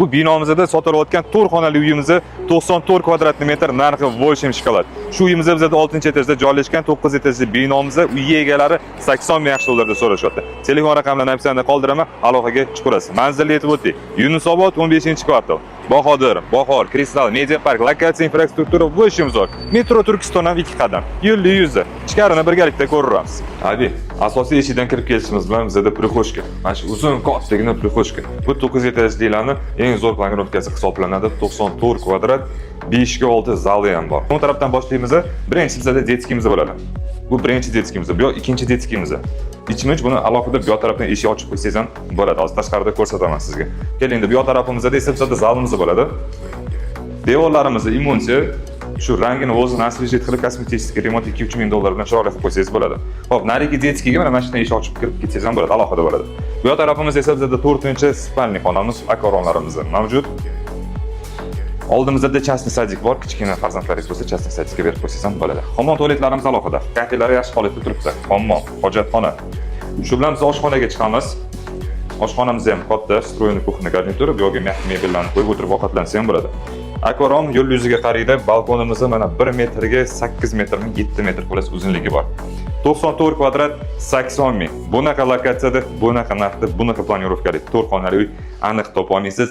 Bu binomizda sotilayotgan 4 xonali uyimizni 94 kvadrat metr narxi Volshim shokolad. Shu uyimizda bizda 6-etajda joylashgan 9 etajli binomizda uy egalari 80 ming dollarda so'rashyapti. Telefon raqamlarini opsiyada qoldiraman, aloqaga chiqarasiz. Manzilga yetib o'tdik. Yunusobod 15-kvartal. Bahodir, Bahor, Kristal, Media Park, lokatsiya infrastruktura Volshim zor. Metro Turkiston ham 2 qadam. Yo'lli yuzi. Ichkarini birgalikda ko'ramiz. Abi, asosiy eshikdan kirib kelishimiz bilan bizda prixoshka. Mana shu uzun kattagina prixoshka. Bu 9 etajlilarni eng zo'r planirovkasi hisoblanadi. 94 kvadrat, 5 ga 6 zali ham bor. Bu tarafdan boshlaymiz. Birinchi bizda detskimiz bo'ladi. Bu birinchi detskimiz, bu ikkinchi detskimiz. İçimiz buni alohida bu yoq tarafdan eshik ochib qo'ysangiz ham bo'ladi. Hozir tashqarida ko'rsataman sizga. Keling, endi bu yoq tarafimizda esa bizda zalimiz bo'ladi. Devorlarimiz immunchi, shu rangini o'zini asvejit qilib kosmetik remont 2-3 ming dollar bilan chiroyli qilib qo'ysangiz bo'ladi. Xo'p, narigi detskiga mana mana shunday eshik ochib kirib ketsangiz ham bo'ladi, alohida bo'ladi. Bu yoq tarafimiz esa bizda 4-spalni xonamiz, akvaronlarimiz mavjud. Oldimizda chastni sadik bor, kichkina farzandlaringiz bo'lsa chastni sadikka berib qo'ysangiz ham bo'ladi. Hammom tualetlarimiz alohida. Kantilari yaxshi holatda turibdi. Hammom, hojatxona. Shu bilan biz oshxonaga chiqamiz. Oshxonamiz ham katta, stroyni kuxna garnituri, bu yerga mebellarni qo'yib o'tirib ovqatlansa ham bo'ladi. Akvaron yo'l yuziga qaraydi, balkonimiz mana 1 metrga 8 metrmi 7 metr xolos uzunligi bor. 94 kvadrat 80 ming. Bunaqa lokatsiyada, bunaqa narxda, bunaqa planirovkali 4 xonali uy aniq topa olmaysiz.